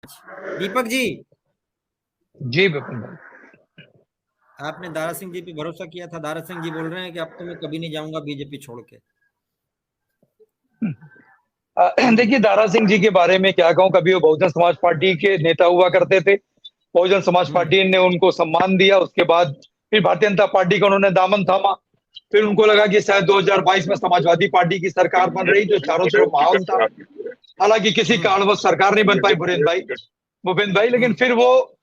दीपक जी, जी विपिन भाई। आपने दारा सिंह जी पे भरोसा किया था। दारा सिंह जी बोल रहे हैं कि अब तो मैं कभी नहीं जाऊंगा बीजेपी छोड़ के। देखिए, दारा सिंह जी के बारे में क्या कहूं। कभी वो बहुजन समाज पार्टी के नेता हुआ करते थे। बहुजन समाज हम्म। पार्टी ने उनको सम्मान दिया। उसके बाद फिर भारतीय जनता पार्टी का उन्होंने दामन थामा। फिर उनको लगा कि शायद 2022 में समाजवादी पार्टी की सरकार बन रही, जो चारों तरफ माहौल था। हालांकि किसी हम्म। कारणवश सरकार नहीं बन पाई, भूपेंद्र भाई। लेकिन हम्म। फिर वो,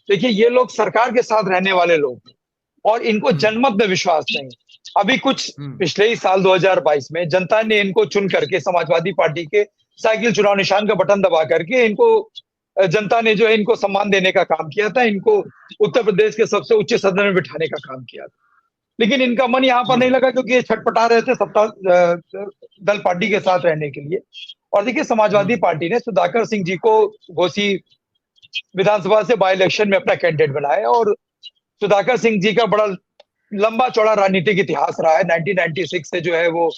देखिए, ये लोग सरकार के साथ रहने वाले लोग हैं और इनको हम्म। जनमत में विश्वास नहीं। अभी कुछ हम्म। पिछले ही साल 2022 में जनता ने इनको चुन करके समाजवादी पार्टी के साइकिल चुनाव निशान का बटन दबा करके इनको, जनता ने जो है इनको सम्मान देने का काम किया था। इनको उत्तर प्रदेश के सबसे उच्च सदन में बिठाने का काम किया था। लेकिन इनका मन यहाँ पर नहीं हम्म। लगा, क्योंकि ये छटपटा रहे थे सत्ता दल पार्टी के साथ रहने के लिए। और देखिए, समाजवादी हम्म। पार्टी ने सुधाकर सिंह जी को घोसी विधानसभा से बाई इलेक्शन में अपना कैंडिडेट बनाया। और सुधाकर सिंह जी का बड़ा लंबा चौड़ा राजनीतिक इतिहास रहा है। 1996 से जो है वो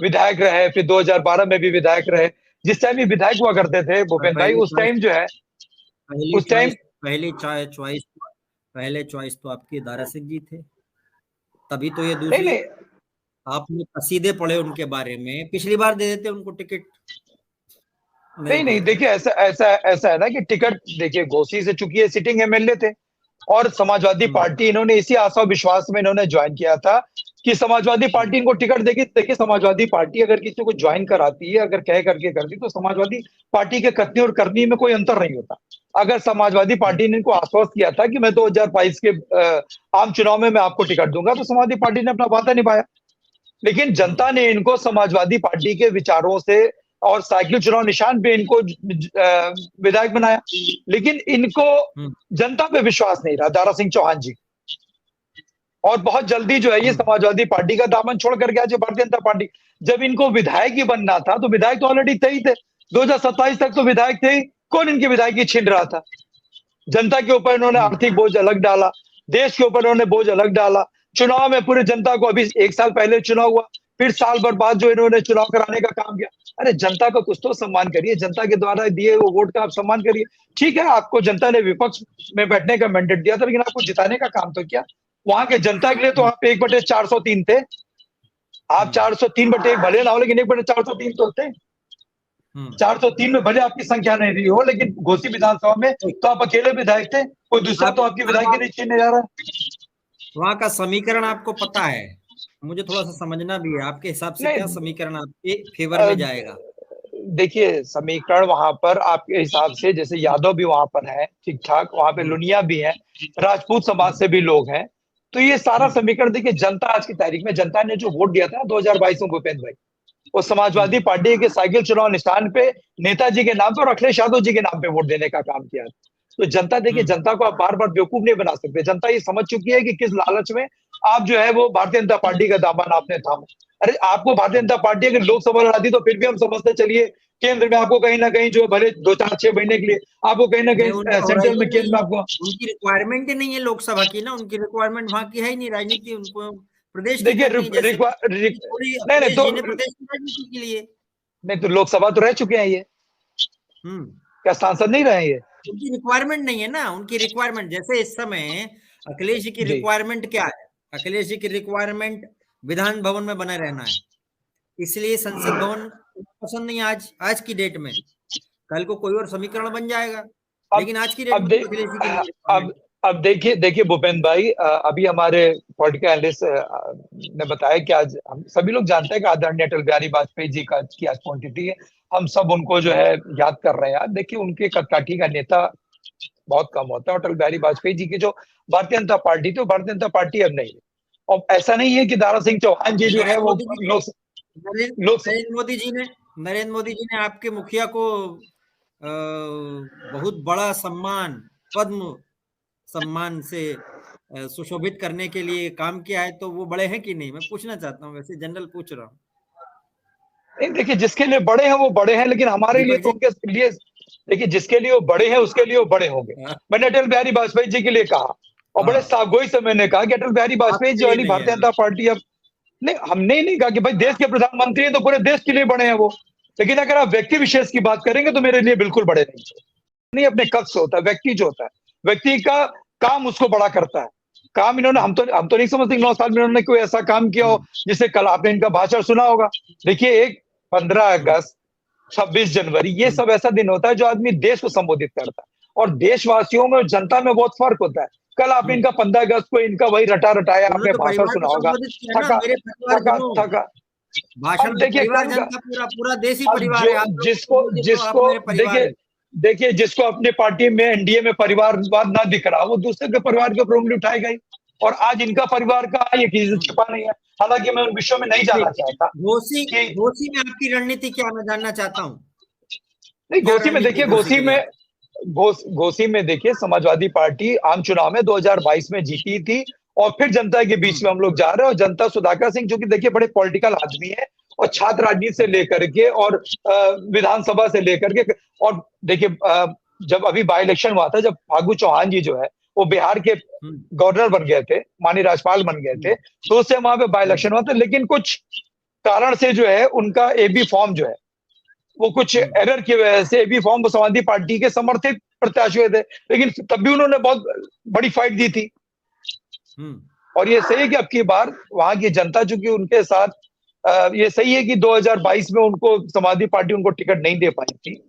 विधायक रहे, फिर 2012 में भी विधायक रहे। जिस टाइम भी विधायक हुआ करते थे और भूपेंद्र भाई, उस टाइम जो है, पहली उस टाइम चॉइस पहली चॉइस पहले चॉइस तो आपके दारा सिंह जी थे। तभी तो ये नहीं दूसरी। नहीं आपने कसीदे पढ़े उनके बारे में, पिछली बार दे देते उनको टिकट, नहीं नहीं नहीं, दिए। देखिए, ऐसा ऐसा ऐसा है ना कि टिकट, देखिए, घोसी से चूंकि ये सिटिंग एमएलए थे और समाजवादी हम्म। पार्टी इन्होंने इसी आशा और विश्वास में इन्होंने ज्वाइन किया था कि समाजवादी हम्म। पार्टी इनको टिकट देगी। देखिए, समाजवादी पार्टी अगर किसी को ज्वाइन कराती है, अगर कह करके करती, तो समाजवादी पार्टी के कथनी और करनी में कोई अंतर नहीं होता। अगर समाजवादी हम्म। पार्टी ने इनको आश्वस्त किया था कि मैं 2022 के आम चुनाव में मैं आपको टिकट दूंगा, तो समाजवादी पार्टी ने अपना वादा निभाया। लेकिन हम्म। जनता ने इनको समाजवादी पार्टी के विचारों से और साइकिल चुनाव निशान पे इनको विधायक बनाया। लेकिन इनको हम्म। जनता पे विश्वास नहीं रहा, दारा सिंह चौहान जी। और बहुत जल्दी जो है ये हम्म। समाजवादी पार्टी का दामन छोड़ करके आज भारतीय जनता पार्टी। जब इनको विधायक ही बनना था तो विधायक तो ऑलरेडी थे ही थे। 2027 तक तो विधायक थे ही। कौन इनके विधायक ही छीन रहा था? जनता के ऊपर इन्होंने हम्म। आर्थिक बोझ अलग डाला, देश के ऊपर इन्होंने बोझ अलग डाला। चुनाव में पूरी जनता को, अभी एक साल पहले चुनाव हुआ, फिर साल भर बाद जो इन्होंने चुनाव कराने का काम किया। अरे, जनता का कुछ तो सम्मान करिए, जनता के द्वारा दिए वो वोट का आप सम्मान करिए। ठीक है, आपको जनता ने विपक्ष में बैठने का मैंडेट दिया था, लेकिन आपको जिताने का काम तो किया। वहां के जनता के लिए तो हम्म। आप 1/403 थे। आप हम्म। 403/1 भले ना हो, लेकिन 1/403 तो थे। हम्म। 403 में भले आपकी संख्या नहीं रही हो, लेकिन घोसी विधानसभा में तो तो आप अकेले विधायक थे। कोई दूसरा आप तो आपकी अब विधायकी आप नहीं छीनने जा रहा। वहां का समीकरण आपको पता है। मुझे थोड़ा सा समझना भी है, आपके हिसाब से क्या नहीं, समीकरण आपके फेवर अ, में जाएगा। देखिए, समीकरण वहां पर आपके हिसाब से, जैसे यादव भी वहां पर है ठीक ठाक, वहां पे हम्म। लुनिया भी है, राजपूत समाज हम्म। से भी लोग हैं। तो ये सारा हम्म। समीकरण, देखिए, जनता आज की तारीख में, जनता ने जो वोट दिया था 2022 में भूपेंद्र भाई, वो हम्म। समाजवादी पार्टी के साइकिल चुनाव निशान पे नेताजी के नाम पे और अखिलेश यादव जी के नाम पे वोट देने का काम किया। तो जनता, देखिए, हम्म। जनता को आप बार बार बेवकूफ नहीं बना सकते। जनता ये समझ चुकी है कि किस लालच में आप जो है वो भारतीय जनता पार्टी का दामन आपने थामा। अरे, आपको भारतीय जनता पार्टी अगर लोकसभा लड़ाती तो फिर भी हम समझते चलिए, केंद्र में आपको कहीं ना कहीं जो है, भले 2 4 6 महीने के लिए आपको कहीं ना नहीं, कहीं उनका सेंट्रल होराइजन में, नहीं केंद्र में है। आपको। उनकी रिक्वायरमेंट ही नहीं है लोकसभा की ना, उनकी रिक्वायरमेंट वहां की है ही नहीं। राजनीति उनको प्रदेश की देखिए, करनी है, जैसे थोड़ी नहीं नहीं अखिलेश तो, जी ने प्रदेश की राजनीति के लिए। नहीं तो लोकसभा तो रह चुके हैं ये। हम्म। क्या सांसद नहीं रहे ये? उनकी रिक्वायरमेंट नहीं है ना। उनकी रिक्वायरमेंट जैसे इस समय अखिलेश जी की जी। रिक्वायरमेंट क्या है? अखिलेश जी की रिक्वायरमेंट विधान भवन में बने रहना है। इसलिए संसद भवन पसंद नहीं है आज की डेट में। कल को कोई और समीकरण बन जाएगा, अब लेकिन आज की डेट अब में दे तो अखिलेश जी की नहीं अब रिक्वायरमेंट। अब देखिए देखिए भूपेंद्र भाई, अभी हमारे पॉलिटिकल एनालिस्ट ने बताया कि आज हम सभी लोग जानते हैं कि आदरणीय अटल बिहारी वाजपेयी जी का की आज पुण्यतिथि है। हम सब उनको जो है याद कर रहे हैं। यार, देखिए, उनके कदकाठी का नेता बहुत कम होता है। अटल बिहारी वाजपेयी जी की जो भारतीय जनता पार्टी थी, वो भारतीय जनता पार्टी अब नहीं है। और ऐसा नहीं है कि दारा सिंह चौहान जी जो है नरेंद्र वो मोदी जी लोक नरेंद्र लोक नरेंद्र मोदी जी ने नरेंद्र मोदी जी ने आपके मुखिया को बहुत बड़ा सम्मान, पद्म सम्मान से सुशोभित करने के लिए काम किया है। तो वो बड़े हैं कि नहीं, मैं पूछना चाहता हूँ, वैसे जनरल पूछ रहा हूँ। नहीं, देखिए, जिसके लिए बड़े हैं वो बड़े हैं, लेकिन हमारे लिए दीपक तो जी। उनके लिए, देखिए, जिसके लिए वो बड़े हैं उसके लिए वो बड़े होंगे। हाँ, मैंने अटल बिहारी वाजपेयी जी के लिए कहा, और बड़े हाँ, साफगोई से मैंने कहा कि अटल बिहारी वाजपेयी आपके जी लिए वाली नहीं है। भारतीय जनता पार्टी अब नहीं। हमने नहीं कहा कि भाई देश के प्रधानमंत्री हैं तो पूरे देश के लिए बड़े हैं वो। लेकिन अगर आप व्यक्ति विशेष की बात करेंगे तो मेरे लिए बिल्कुल बड़े नहीं। नहीं अपने कद से होता है, व्यक्ति जो होता है, व्यक्ति का काम उसको बड़ा करता है। काम इन्होंने, हम तो नहीं समझते 9 साल में इन्होंने कोई ऐसा काम किया हो जिसे कल आपने इनका भाषण सुना होगा। देखिए, एक 15 अगस्त, 26 जनवरी, ये सब ऐसा दिन होता है जो आदमी देश को संबोधित करता है, और देशवासियों में, जनता में बहुत फर्क होता है। कल आपने इनका 15 अगस्त को इनका वही रटा रटाया आपने भाषण सुना होगा, थका थका थका। भाषण अब में देखिए परिवार कल जनता पूरा देश ही अब परिवार है। आप जिसको जिसको देखिए जिसको अपने पार्टी में, एनडीए में परिवारवाद ना दिख रहा, वो दूसरे के परिवार के ऊपर उंगली उठाएगा ही। और आज इनका परिवार का ये किसी से छिपा नहीं है। हालांकि मैं उन विषयों में नहीं जाना चाहता। घोसी में आपकी रणनीति क्या, मैं जानना चाहता हूँ। नहीं, घोसी में देखिए, घोसी में देखिए, समाजवादी पार्टी आम चुनाव में 2022 में जीती थी, और फिर जनता के बीच में हम लोग जा रहे हैं। और जनता सुधाकर सिंह, जो कि देखिए बड़े पॉलिटिकल आदमी है, और छात्र राजनीति से लेकर के और विधानसभा से लेकर के, और देखिए जब अभी बाई इलेक्शन हुआ था, जब फागू चौहान जी जो है वो बिहार के गवर्नर बन गए थे, माननीय राज्यपाल बन गए थे, तो उससे वहां पे बाई इलेक्शन हुआ था। लेकिन कुछ कारण से जो है उनका एबी फॉर्म जो है वो कुछ एरर की वजह से एबी फॉर्म समाजवादी पार्टी के समर्थित प्रत्याशी थे, लेकिन तब भी उन्होंने बहुत बड़ी फाइट दी थी। और ये सही है कि अब की बार वहां की जनता चूंकि उनके साथ, ये सही है कि 2022 में उनको समाजवादी पार्टी उनको टिकट नहीं दे पाई थी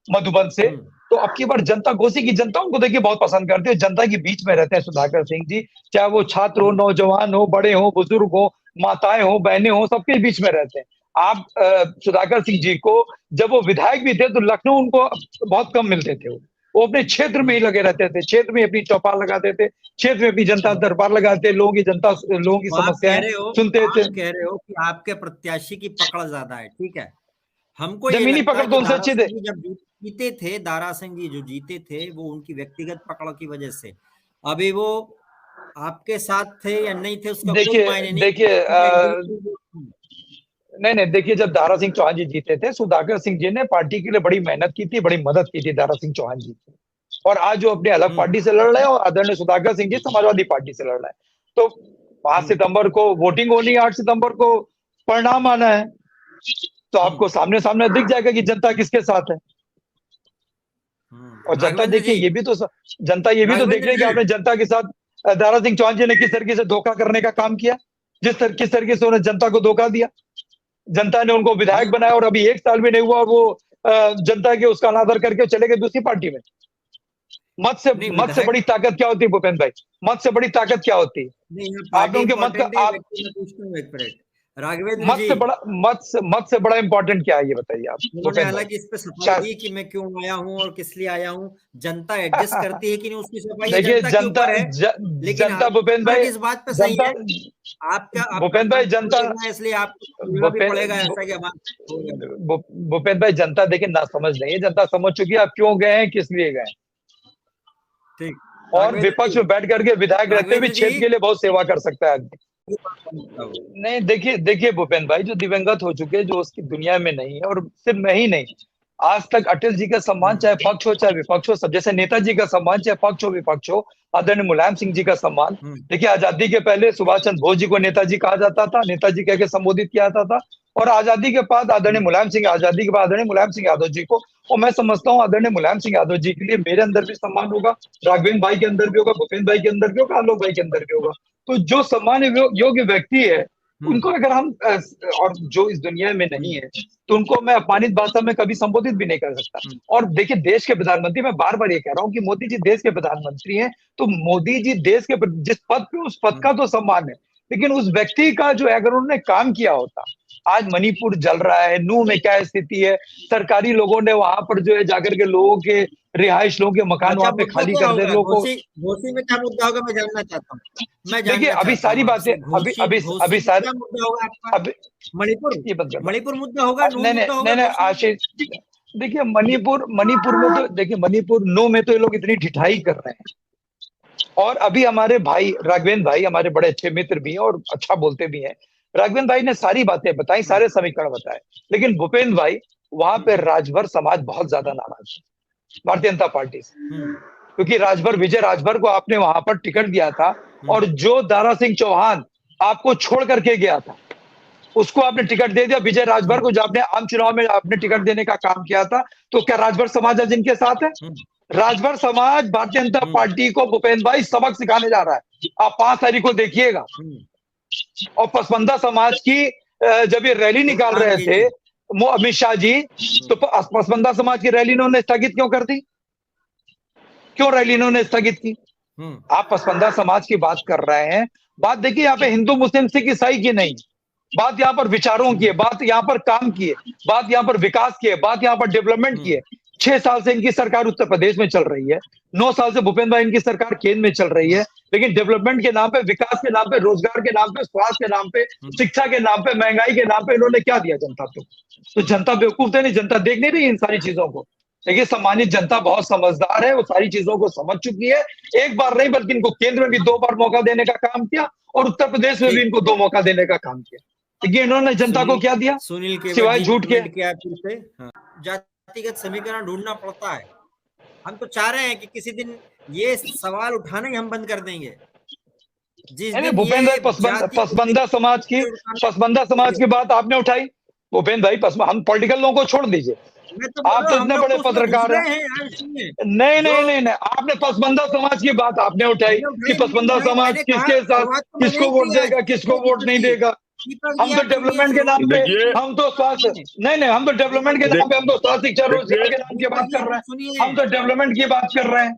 मधुबन से, तो अब की बार जनता, घोसी की जनता उनको देखिए बहुत पसंद करती है। जनता के बीच में रहते हैं सुधाकर सिंह जी, चाहे वो छात्र हो, नौजवान हो, बड़े हो, बुजुर्ग हो, माताएं हो, बहनें हो, सबके बीच में रहते हैं। आप सुधाकर सिंह जी को जब वो विधायक भी थे तो लखनऊ उनको बहुत कम मिलते थे। वो अपने क्षेत्र में ही लगे रहते थे, क्षेत्र में अपनी चौपाल लगाते थे, क्षेत्र में अपनी जनता दरबार लगाते, लोगों की समस्याएं सुनते थे। कह रहे हो कि आपके प्रत्याशी की पकड़ ज्यादा है, ठीक है। हमको जमीनी पकड़ तो उनसे अच्छी थे। जब जीते थे दारा सिंह जी, जो जीते थे वो उनकी व्यक्तिगत पकड़ की वजह से, अभी वो आपके साथ थे या नहीं थे उसका कोई मायने नहीं। नहीं, देखिए, जब दारा सिंह चौहान जी जीते थे, सुधाकर सिंह जी ने पार्टी के लिए बड़ी मेहनत की थी, बड़ी मदद की थी दारा सिंह चौहान जी की। और आज जो अपने अलग पार्टी से लड़ रहे हैं, और आदरणीय सुधाकर सिंह जी समाजवादी पार्टी से लड़ रहे हैं। तो 5 सितंबर को वोटिंग होनी है, 8 सितंबर को परिणाम आना है, तो आपको सामने सामने दिख जाएगा कि जनता किसके साथ है। और जनता देखिए, ये भी तो जनता ये भी तो देख रही है कि आपने जनता के साथ दारा सिंह चौहान जी ने किस तरीके से धोखा करने का काम किया, किस तरीके से उन्होंने जनता को धोखा दिया। जनता ने उनको विधायक बनाया और अभी 1 साल भी नहीं हुआ और वो जनता के उसका अनादर करके चले गए दूसरी पार्टी में। मत से बड़ी ताकत क्या होती है भूपेंद्र भाई? मत से बड़ी ताकत क्या होती है? आप उनके मत का, आप राघवेंद्र जी, मत से बड़ा इंपॉर्टेंट क्या है ये बताइए आप। उन्होंने हालांकि इस पे सफाई दी कि मैं क्यों आया हूँ और किस लिए आया हूँ, जनता एडजस्ट करती है कि नहीं उसकी सफाई देखिए, जनता भूपेंद्र भाई, इस बात पे सही है आपका भूपेंद्र भाई, जनता इसलिए आपको पड़ेगा ऐसा कि भूपेंद्र भाई, जनता देखिए ना समझ नहीं है, जनता समझ चुकी है आप क्यों गए हैं, किस लिए गए। ठीक, और विपक्ष में बैठ करके विधायक रहते हुए क्षेत्र के लिए बहुत सेवा कर सकता है आदमी। नहीं, देखिए भूपेंद्र भाई, जो दिवंगत हो चुके, जो उसकी दुनिया में नहीं है, और सिर्फ मैं ही नहीं, आज तक अटल जी का सम्मान चाहे पक्ष हो चाहे विपक्ष हो, सब जैसे नेताजी का सम्मान चाहे पक्ष हो विपक्ष हो, आदरणीय मुलायम सिंह जी का सम्मान। देखिए, आजादी के पहले सुभाष चंद्र बोस जी को नेताजी कहा जाता था, नेताजी कह के संबोधित किया जाता था, और आजादी के बाद आदरणीय मुलायम सिंह यादव जी को, और मैं समझता हूँ आदरणीय मुलायम सिंह यादव जी के लिए मेरे अंदर भी सम्मान होगा, राघवेंद्र भाई के अंदर भी होगा, भूपेंद्र भाई के अंदर भी होगा, आलोक भाई के अंदर भी होगा। तो जो सम्मान योग्य व्यक्ति है उनको अगर हम, और जो इस दुनिया में नहीं है, तो उनको मैं अपमानित भाषा में कभी संबोधित भी नहीं कर सकता। और देखिए, देश के प्रधानमंत्री, मैं बार बार ये कह रहा हूँ कि मोदी जी देश के प्रधानमंत्री हैं, तो मोदी जी देश के जिस पद पे, उस पद का तो सम्मान है, लेकिन उस व्यक्ति का जो है, अगर उन्होंने काम किया होता। आज मणिपुर जल रहा है, नूह में क्या स्थिति है, सरकारी लोगों ने वहां पर जो है जाकर के लोगों के रिहाइश, लोगों के मकान वहां पे खाली कर दे, लोगों को। घोसी में क्या मुद्दा होगा, मैं जानना चाहता हूँ। देखिए, अभी सारी बातें, अभी सारी मणिपुर मुद्दा होगा, नहीं आशीष, देखिए मणिपुर में तो, देखिए मणिपुर नूह में तो ये लोग इतनी ढिठाई कर रहे हैं, और अभी हमारे भाई राघवेंद्र भाई हमारे बड़े अच्छे मित्र भी हैं और अच्छा बोलते भी हैं। राघवेंद्र भाई ने सारी बातें बताई, सारे समीकरण बताए, लेकिन भूपेंद्र भाई, वहां पे राजभर समाज बहुत ज्यादा नाराज है भारतीय जनता पार्टी से, क्योंकि विजय राजभर को आपने वहां पर टिकट दिया था, और जो दारा सिंह चौहान आपको छोड़ करके गया था उसको आपने टिकट दे दिया विजय राजभर को, जो आपने आम चुनाव में आपने टिकट देने का काम किया था। तो क्या राजभर समाज आज इनके साथ है? राजभर समाज भारतीय जनता पार्टी को भूपेंद्र भाई सबक सिखाने जा रहा है। आप 5 तारीख को देखिएगा। और पसमंदा समाज की जब ये रैली निकाल रहे थे अमित शाह जी, तो पसमंदा समाज की रैली इन्होंने स्थगित क्यों कर दी? क्यों रैली इन्होंने स्थगित की? आप पसमंदा समाज की बात कर रहे हैं। बात देखिए यहाँ पे हिंदू मुस्लिम सिख ईसाई की नहीं, बात यहाँ पर विचारों की है, बात यहाँ पर काम की है, बात यहाँ पर विकास की है, बात यहाँ पर डेवलपमेंट की है। 6 साल से इनकी सरकार उत्तर प्रदेश में चल रही है, 9 साल से भूपेंद्र भाई इनकी सरकार केंद्र में चल रही है, लेकिन डेवलपमेंट के नाम पे, विकास के नाम पे, रोजगार के नाम पे, स्वास्थ्य के नाम पे, शिक्षा के नाम पे, महंगाई के नाम पे इन्होंने क्या दिया जनता को? तो जनता बेवकूफ तो नहीं, जनता देख नहीं रही इन सारी चीजों को। देखिए सम्मानित जनता बहुत समझदार है, वो सारी चीजों को समझ चुकी है। एक बार नहीं बल्कि इनको केंद्र में भी 2 बार मौका देने का काम किया और उत्तर प्रदेश में भी इनको 2 मौका देने का काम किया। देखिए इन्होंने जनता को क्या दिया सुनील के सिवाय झूठ के? फिर से जातिगत समीकरण ढूंढना पड़ता है। हम तो चाह रहे हैं कि किसी दिन ये सवाल उठाना ही हम बंद कर देंगे। भूपेंद्र भाई पसमंदा समाज की बात आपने उठाई। भूपेंद्र भाई हम पॉलिटिकल लोगों को छोड़ दीजिए, आप तो इतने बड़े पत्रकार हैं। नहीं, आपने पसमंदा समाज की बात आपने उठाई कि पसमंदा समाज किसके साथ, किसको वोट देगा, किसको वोट नहीं देगा। हम तो डेवलपमेंट के नाम पे, हम तो स्वास्थ्य नहीं, हम तो डेवलपमेंट के नाम पे, हम तो स्वास्थ्य शिक्षा रोजगार के नाम की बात कर रहे हैं, हम तो डेवलपमेंट की बात कर रहे हैं।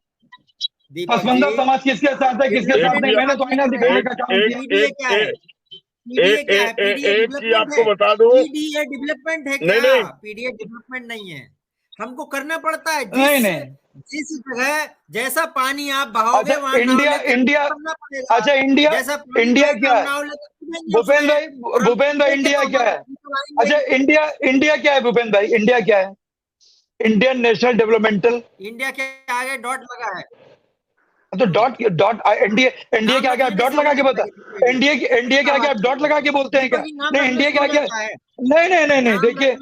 पसमंदा समाज किसके साथ है, किसके साथ नहीं, मैंने तो आईना दिखाने का काम किया। एक चीज आपको बता दूं, पीडीए डेवलपमेंट है क्या? पीडीए डेवलपमेंट नहीं है, हमको करना पड़ता है। जिस जगह जैसा पानी आप बहाओगे वहां इंडिया अच्छा इंडिया क्या है भूपेंद्र भाई? इंडिया क्या है? अच्छा इंडिया क्या है भूपेंद्र भाई? इंडिया क्या है? इंडियन नेशनल डेवलपमेंटल, इंडिया के आगे डॉट लगा है। तो डॉट इंडिया के आगे आप डॉट लगा के बता, इंडिया के आगे आप डॉट लगा के बोलते हैं क्या? नहीं, इंडिया के आगे नहीं, देखिए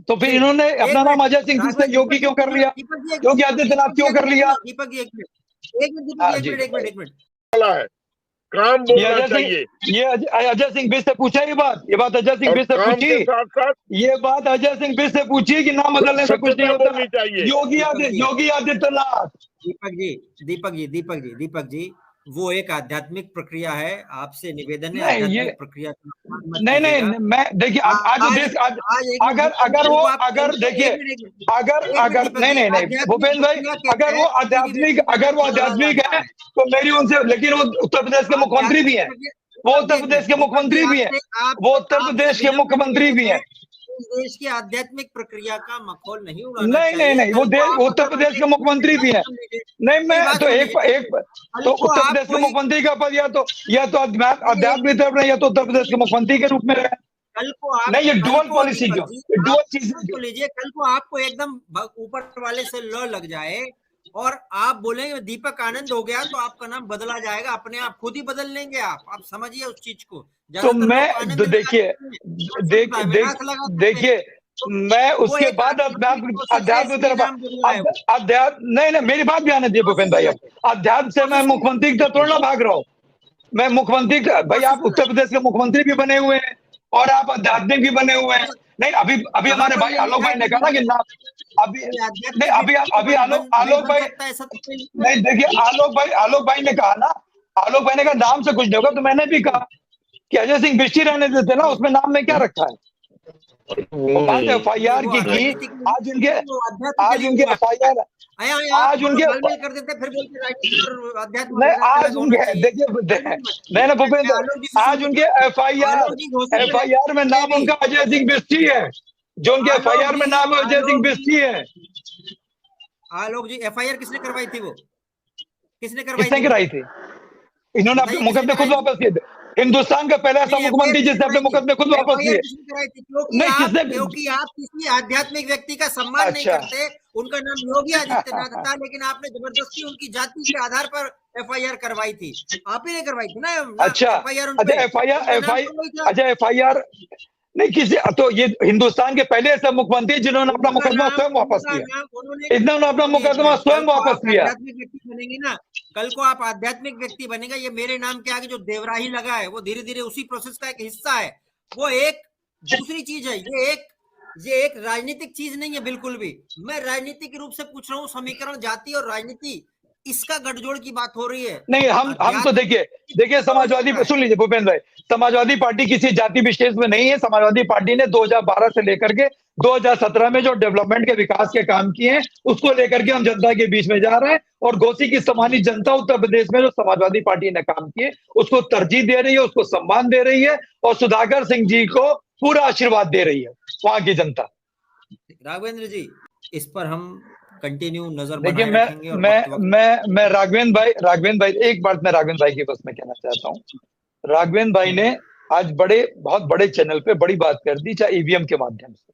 तो फिर इन्होंने अपना नाम अजय सिंह से योगी क्यों कर लिया? योगी आदित्यनाथ क्यों कर लिया? दीपक जी एक मिनट काम बोलना चाहिए। ये अजय सिंह बिष्ट से पूछा ये बात अजय सिंह बिष्ट से पूछी, ये बात अजय सिंह बिष्ट से पूछी कि नाम बदलने से कुछ नहीं होता। योगी आदित्यनाथ। दीपक जी वो एक आध्यात्मिक प्रक्रिया है, आपसे निवेदन है आध्यात्मिक प्रक्रिया नहीं मैं देखिए अगर नहीं भूपेंद्र भाई अगर वो आध्यात्मिक है तो मेरी उनसे, लेकिन वो उत्तर प्रदेश के मुख्यमंत्री भी हैं, वो उत्तर प्रदेश के मुख्यमंत्री भी हैं, देश की आध्यात्मिक प्रक्रिया का मखौल नहीं उड़ाना नहीं वो उत्तर प्रदेश के मुख्यमंत्री भी हैं। नहीं मैं तो तो उत्तर प्रदेश के मुख्यमंत्री का पद या तो आध्यात्मिक तरफ नहीं, या तो उत्तर प्रदेश के मुख्यमंत्री के रूप में रहे। कल को आप नहीं, ये डुअल पॉलिसी क्यों, डुअल चीज लीजिए। कल को आपको एकदम ऊपर वाले से लॉ लग जाए और आप बोलेंगे दीपक आनंद हो गया, तो आपका नाम बदला जाएगा, अपने आप खुद ही बदल लेंगे आप समझिए उस चीज को। तो मैं देखिए मैं उसके बाद अध्यात्म नहीं मेरी बात भी आने दिए भूपेंद्र भाई। अध्यात्म से मैं मुख्यमंत्री का थोड़ा भाग रहा हूँ। मैं मुख्यमंत्री भाई, आप उत्तर प्रदेश के मुख्यमंत्री भी बने हुए हैं और आप आध्यात्मिक भी बने हुए हैं। नहीं अभी हमारे भाई आलोक भाई ने कहा ना कि नाम अभी आलोक भाई नहीं, देखिए आलोक भाई ने कहा ना, आलोक भाई ने कहा नाम से कुछ नहीं होगा, तो मैंने भी कहा कि अजय सिंह बिष्टी रहने देते ना, उसमें नाम में क्या रखा है? FIR की आज उनके FIR आज उनके कर देते, फिर बोलते नहीं, आज उनके देखिए नहीं भूपेंद्र, आज उनके FIR में नाम उनका अजय सिंह बिष्टी है, जो उनके FIR में नाम अजय सिंह बिष्टी है। आलोक जी FIR किसने करवाई थी? वो किसने कराई थी? इन्होंने अपने मुकदमे खुद वापस किए थे। हिंदुस्तान का पहला ऐसा मुख्यमंत्री जिसने अपने मुकदमे खुद वापस किए। क्योंकि आप किसी आध्यात्मिक व्यक्ति का सम्मान नहीं करते। उनका नाम योगी आदित्यनाथ था, लेकिन आपने जबरदस्ती उनकी जाति के आधार पर FIR करवाई थी। आप ही ने करवाई थी ना? अच्छा FIR नहीं किसी, तो ये हिंदुस्तान के पहले ऐसे मुख्यमंत्री जिन्होंने अपना मुकदमा स्वयं वापस किया, इन्होंने अपना मुकदमा स्वयं वापस किया। आध्यात्मिक व्यक्ति बनेंगे ना, कल को आप आध्यात्मिक व्यक्ति बनेगा। ये मेरे नाम के आगे जो देवराही लगा है वो धीरे धीरे उसी प्रोसेस का एक हिस्सा है। वो एक दूसरी चीज है, ये एक ये एक राजनीतिक चीज नहीं है बिल्कुल भी। मैं राजनीतिक रूप से पूछ रहा हूँ, समीकरण जाति और राजनीति, इसका गठजोड़ की बात हो रही है। नहीं, हम तो देखिए समाजवादी, सुन लीजिए भूपेंद्र भाई, समाजवादी पार्टी किसी जाति विशेष में नहीं है। समाजवादी पार्टी ने 2012 से लेकर के 2017 में जो डेवलपमेंट के विकास के काम किए हैं, उसको लेकर के हम जनता के बीच में जा रहे हैं। और घोसी की सम्मानित जनता उत्तर प्रदेश में जो समाजवादी पार्टी ने काम किए उसको तरजीह दे रही है, उसको सम्मान दे रही है, और सुधाकर सिंह जी को पूरा आशीर्वाद दे रही है वहां की जनता। राघवेंद्र जी, इस पर हम कंटिन्यू नजर देखिए, बनाए रखेंगे। और मैं राघवेंद्र भाई एक बात मैं राघवेंद्र भाई की बस में कहना चाहता हूँ। राघवेंद्र भाई ने आज बहुत बड़े चैनल पे बड़ी बात कर दी, चाहे ईवीएम के माध्यम से।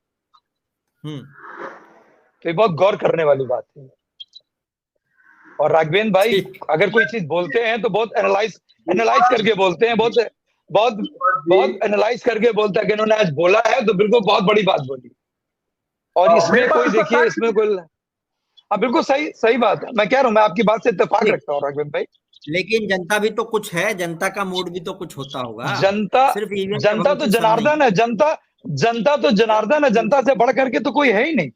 तो ये बहुत गौर करने वाली बात है। और राघवेंद्र भाई अगर कोई चीज बोलते हैं तो बहुत एनालाइज करके बोलते हैं, बहुत एनालाइज करके बोलता है कि इन्होंने आज बोला है तो बिल्कुल बहुत बड़ी बात बोली। और इसमें कोई, देखिए इसमें कोई, हाँ बिल्कुल सही बात है। मैं कह रहा हूँ, मैं आपकी बात से इत्तेफाक रखता हूँ राघवेंद्र भाई। लेकिन जनता भी तो कुछ है, जनता का मूड भी तो कुछ होता होगा। जनता तो जनार्दन है, जनता तो जनार्दन है, जनता से बढ़ करके तो कोई है ही नहीं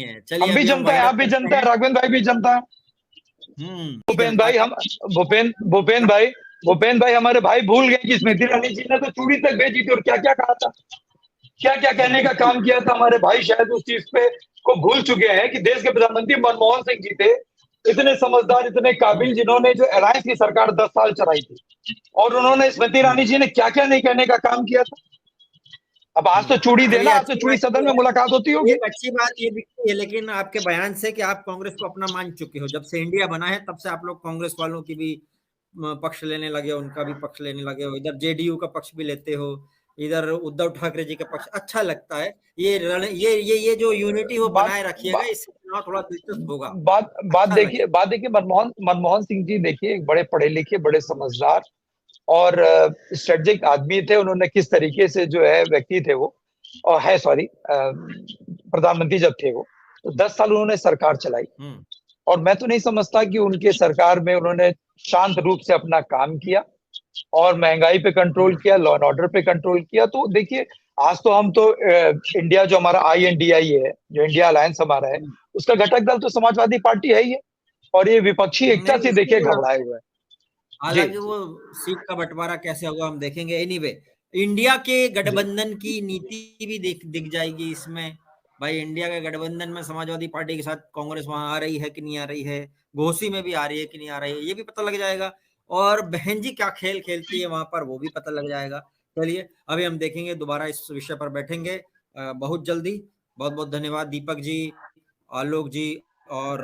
है। चलिए, हम भी जनता है, आप भी जनता है, राघवेंद्र भाई भी जनता है। भूपेंद्र भाई हमारे भाई भूल गए कि स्मृति ईरानी जी ने तो चूड़ी तक भेजी थी, और क्या क्या कहा था, क्या क्या कहने का काम किया था। हमारे भाई शायद उस चीज पे को भूल चुके हैं कि देश के प्रधानमंत्री मनमोहन सिंह जी थे, इतने समझदार, इतने काबिल, जिन्होंने जो अलायंस की सरकार 10 साल चलाई थी, और उन्होंने स्मृति ईरानी जी ने क्या क्या नहीं कहने का काम किया था। अब आज तो चूड़ी देना, आज तो चूड़ी सदन में मुलाकात होती होगी। अच्छी बात ये भी है, लेकिन आपके बयान से कि आप कांग्रेस को अपना मान चुके हो। जब से इंडिया बना है तब से आप लोग कांग्रेस वालों की भी पक्ष लेने लगे हो, उनका भी पक्ष लेने लगे हो, इधर जेडीयू का पक्ष भी लेते हो, इधर उद्धव ठाकरे जी का पक्ष। अच्छा लगता है ये जो यूनिटी वो बनाए रखिएगा, इससे चुनाव थोड़ा दिलचस्प होगा। बात देखिए मनमोहन सिंह जी देखिए एक बड़े पढ़े लिखे, बड़े समझदार और स्ट्रेटेजिक आदमी थे। उन्होंने किस तरीके से जो है व्यक्ति थे वो, और है प्रधानमंत्री जब थे वो, तो 10 साल उन्होंने सरकार चलाई। और मैं तो नहीं समझता कि उनके सरकार में उन्होंने शांत रूप से अपना काम किया और महंगाई पे कंट्रोल किया, लॉ एंड ऑर्डर पे कंट्रोल किया। तो देखिए आज तो हम तो इंडिया जो हमारा INDI है, जो इंडिया अलायंस हमारा है, उसका घटक दल तो समाजवादी पार्टी है ही है, और ये विपक्षी एकता से देखिए घबराए हुए हैं। हालांकि वो सीट का बंटवारा कैसे होगा हम देखेंगे। एनीवे, इंडिया के गठबंधन की नीति भी दिख जाएगी इसमें। भाई इंडिया के गठबंधन में समाजवादी पार्टी के साथ कांग्रेस वहां आ रही है कि नहीं आ रही है, घोसी में भी आ रही है कि नहीं आ रही है, ये भी पता लग जाएगा। और बहन जी क्या खेल खेलती है वहां पर, वो भी पता लग जाएगा। चलिए अभी हम देखेंगे, दोबारा इस विषय पर बैठेंगे बहुत जल्दी। बहुत बहुत धन्यवाद दीपक जी, आलोक जी और